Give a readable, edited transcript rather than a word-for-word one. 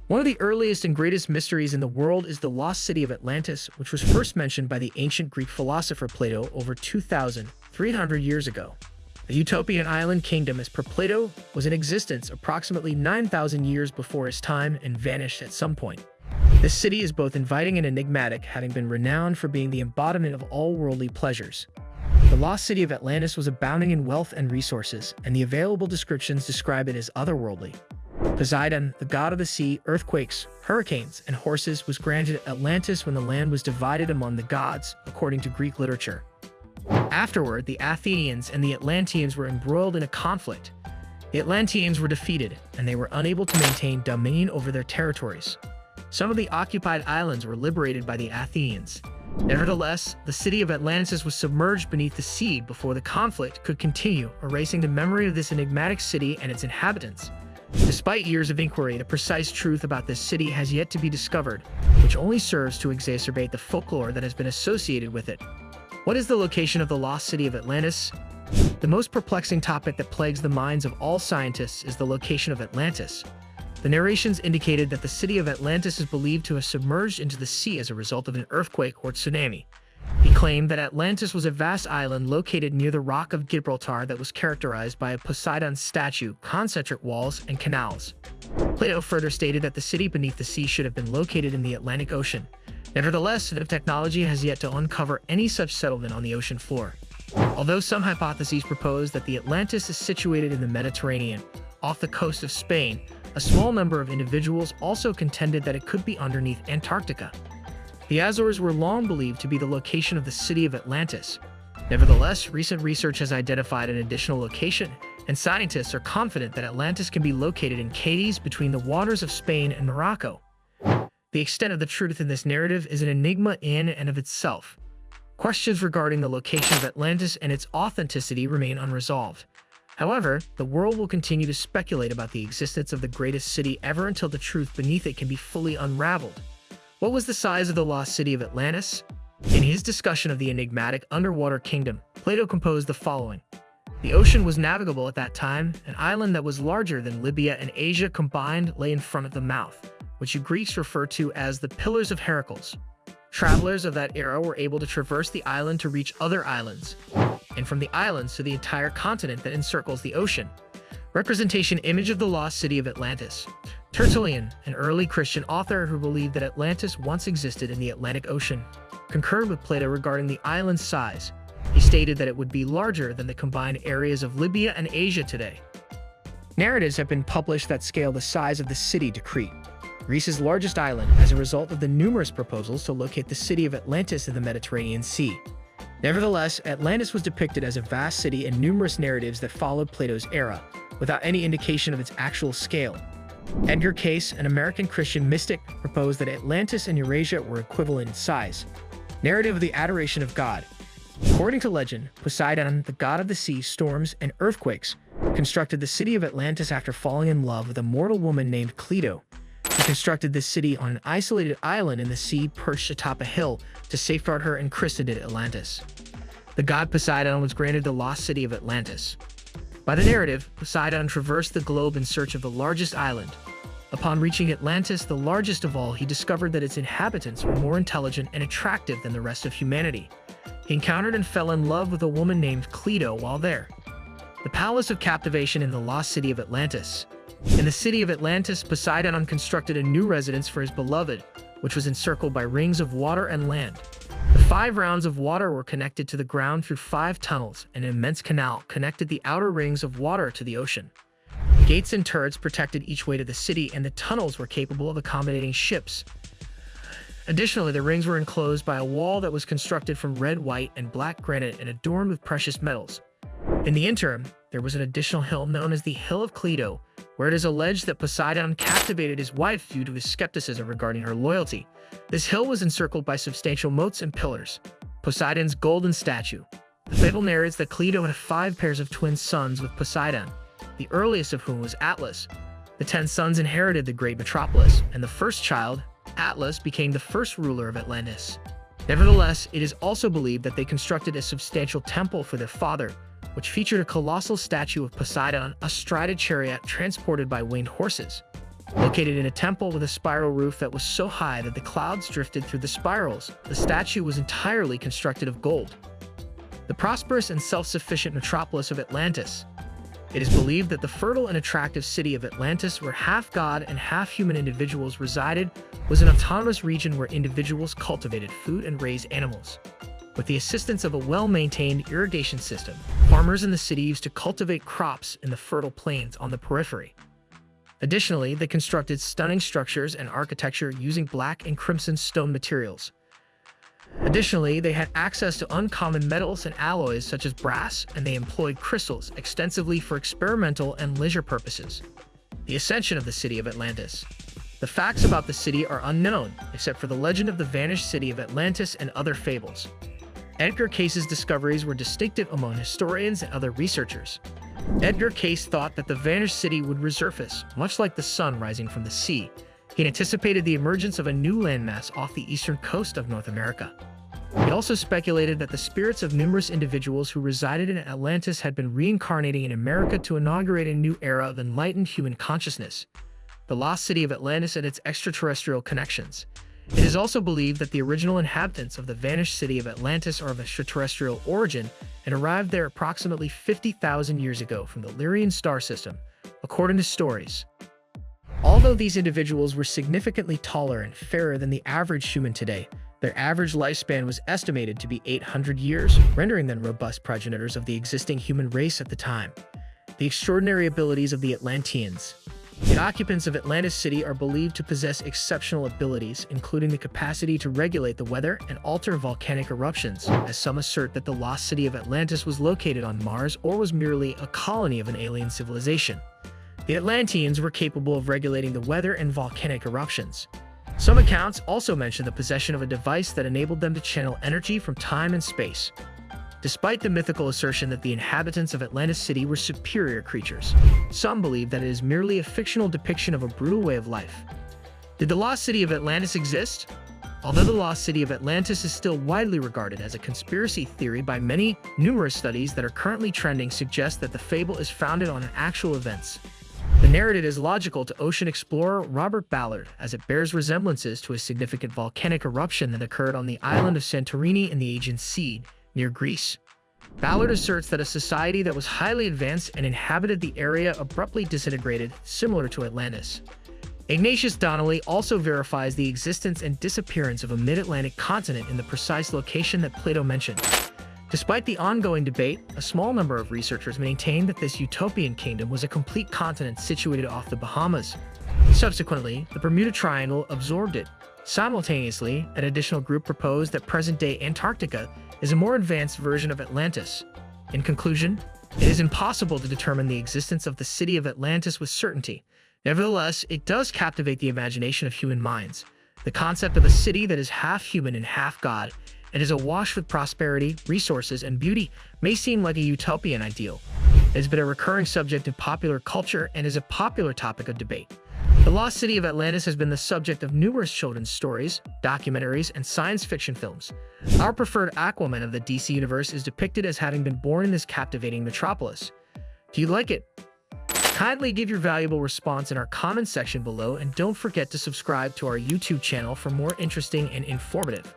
One of the earliest and greatest mysteries in the world is the lost city of Atlantis, which was first mentioned by the ancient Greek philosopher Plato over 2,300 years ago. The utopian island kingdom, as per Plato, was in existence approximately 9,000 years before his time and vanished at some point. This city is both inviting and enigmatic, having been renowned for being the embodiment of all worldly pleasures. The lost city of Atlantis was abounding in wealth and resources, and the available descriptions describe it as otherworldly. Poseidon, the god of the sea, earthquakes, hurricanes, and horses, was granted Atlantis when the land was divided among the gods, according to Greek literature. Afterward, the Athenians and the Atlanteans were embroiled in a conflict. The Atlanteans were defeated, and they were unable to maintain dominion over their territories. Some of the occupied islands were liberated by the Athenians. Nevertheless, the city of Atlantis was submerged beneath the sea before the conflict could continue, erasing the memory of this enigmatic city and its inhabitants. Despite years of inquiry, the precise truth about this city has yet to be discovered, which only serves to exacerbate the folklore that has been associated with it. What is the location of the lost city of Atlantis? The most perplexing topic that plagues the minds of all scientists is the location of Atlantis. The narrations indicated that the city of Atlantis is believed to have submerged into the sea as a result of an earthquake or tsunami. He claimed that Atlantis was a vast island located near the Rock of Gibraltar that was characterized by a Poseidon statue, concentric walls, and canals. Plato further stated that the city beneath the sea should have been located in the Atlantic Ocean. Nevertheless, the technology has yet to uncover any such settlement on the ocean floor. Although some hypotheses propose that the Atlantis is situated in the Mediterranean, off the coast of Spain, a small number of individuals also contended that it could be underneath Antarctica. The Azores were long believed to be the location of the city of Atlantis. Nevertheless, recent research has identified an additional location, and scientists are confident that Atlantis can be located in Cadiz between the waters of Spain and Morocco. The extent of the truth in this narrative is an enigma in and of itself. Questions regarding the location of Atlantis and its authenticity remain unresolved. However, the world will continue to speculate about the existence of the greatest city ever until the truth beneath it can be fully unraveled. What was the size of the lost city of Atlantis? In his discussion of the enigmatic underwater kingdom, Plato composed the following. The ocean was navigable at that time. An island that was larger than Libya and Asia combined lay in front of the mouth, which you Greeks refer to as the Pillars of Heracles. Travelers of that era were able to traverse the island to reach other islands, and from the islands to the entire continent that encircles the ocean. Representation image of the lost city of Atlantis. Tertullian, an early Christian author who believed that Atlantis once existed in the Atlantic Ocean, concurred with Plato regarding the island's size. He stated that it would be larger than the combined areas of Libya and Asia today. Narratives have been published that scale the size of the city to Crete, Greece's largest island, as a result of the numerous proposals to locate the city of Atlantis in the Mediterranean Sea. Nevertheless, Atlantis was depicted as a vast city in numerous narratives that followed Plato's era, without any indication of its actual scale. Edgar Cayce, an American Christian mystic, proposed that Atlantis and Eurasia were equivalent in size. Narrative of the adoration of God. According to legend, Poseidon, the god of the sea, storms, and earthquakes, constructed the city of Atlantis after falling in love with a mortal woman named Cleito. He constructed this city on an isolated island in the sea perched atop a hill to safeguard her and christened it Atlantis. The god Poseidon was granted the lost city of Atlantis. By the narrative, Poseidon traversed the globe in search of the largest island. Upon reaching Atlantis, the largest of all, he discovered that its inhabitants were more intelligent and attractive than the rest of humanity. He encountered and fell in love with a woman named Cleito while there. The Palace of Captivation in the lost city of Atlantis. In the city of Atlantis, Poseidon constructed a new residence for his beloved, which was encircled by rings of water and land. The 5 rounds of water were connected to the ground through 5 tunnels, and an immense canal connected the outer rings of water to the ocean. Gates and turrets protected each way to the city, and the tunnels were capable of accommodating ships. Additionally, the rings were enclosed by a wall that was constructed from red, white, and black granite and adorned with precious metals. In the interim, there was an additional hill known as the Hill of Cleito, where it is alleged that Poseidon captivated his wife due to his skepticism regarding her loyalty. This hill was encircled by substantial moats and pillars. Poseidon's golden statue. The fable narrates that Cleito had 5 pairs of twin sons with Poseidon, the earliest of whom was Atlas. The 10 sons inherited the great metropolis, and the first child, Atlas, became the first ruler of Atlantis. Nevertheless, it is also believed that they constructed a substantial temple for their father, which featured a colossal statue of Poseidon astride a chariot transported by winged horses. Located in a temple with a spiral roof that was so high that the clouds drifted through the spirals, the statue was entirely constructed of gold. The prosperous and self-sufficient metropolis of Atlantis. It is believed that the fertile and attractive city of Atlantis, where half god and half human individuals resided, was an autonomous region where individuals cultivated food and raised animals. With the assistance of a well-maintained irrigation system, farmers in the city used to cultivate crops in the fertile plains on the periphery. Additionally, they constructed stunning structures and architecture using black and crimson stone materials. Additionally, they had access to uncommon metals and alloys such as brass, and they employed crystals extensively for experimental and leisure purposes. The ascension of the city of Atlantis. The facts about the city are unknown, except for the legend of the vanished city of Atlantis and other fables. Edgar Case's discoveries were distinctive among historians and other researchers. Edgar Case thought that the vanished city would resurface, much like the sun rising from the sea. He anticipated the emergence of a new landmass off the eastern coast of North America. He also speculated that the spirits of numerous individuals who resided in Atlantis had been reincarnating in America to inaugurate a new era of enlightened human consciousness. The lost city of Atlantis and its extraterrestrial connections. It is also believed that the original inhabitants of the vanished city of Atlantis are of extraterrestrial origin and arrived there approximately 50,000 years ago from the Lyrian star system, according to stories. Although these individuals were significantly taller and fairer than the average human today, their average lifespan was estimated to be 800 years, rendering them robust progenitors of the existing human race at the time. The extraordinary abilities of the Atlanteans. The occupants of Atlantis City are believed to possess exceptional abilities, including the capacity to regulate the weather and alter volcanic eruptions, as some assert that the lost city of Atlantis was located on Mars or was merely a colony of an alien civilization. The Atlanteans were capable of regulating the weather and volcanic eruptions. Some accounts also mention the possession of a device that enabled them to channel energy from time and space. Despite the mythical assertion that the inhabitants of Atlantis City were superior creatures, some believe that it is merely a fictional depiction of a brutal way of life. Did the lost city of Atlantis exist? Although the lost city of Atlantis is still widely regarded as a conspiracy theory by many, numerous studies that are currently trending suggest that the fable is founded on actual events. The narrative is logical to ocean explorer Robert Ballard, as it bears resemblances to a significant volcanic eruption that occurred on the island of Santorini in the Aegean Sea, near Greece. Ballard asserts that a society that was highly advanced and inhabited the area abruptly disintegrated, similar to Atlantis. Ignatius Donnelly also verifies the existence and disappearance of a mid-Atlantic continent in the precise location that Plato mentioned. Despite the ongoing debate, a small number of researchers maintain that this utopian kingdom was a complete continent situated off the Bahamas. Subsequently, the Bermuda Triangle absorbed it. Simultaneously, an additional group proposed that present-day Antarctica is a more advanced version of Atlantis. In conclusion, it is impossible to determine the existence of the city of Atlantis with certainty. Nevertheless, it does captivate the imagination of human minds. The concept of a city that is half human and half god, and is awash with prosperity, resources, and beauty may seem like a utopian ideal. It has been a recurring subject in popular culture and is a popular topic of debate. The lost city of Atlantis has been the subject of numerous children's stories, documentaries, and science fiction films. Our preferred Aquaman of the DC universe is depicted as having been born in this captivating metropolis. Do you like it? Kindly give your valuable response in our comment section below, and don't forget to subscribe to our YouTube channel for more interesting and informative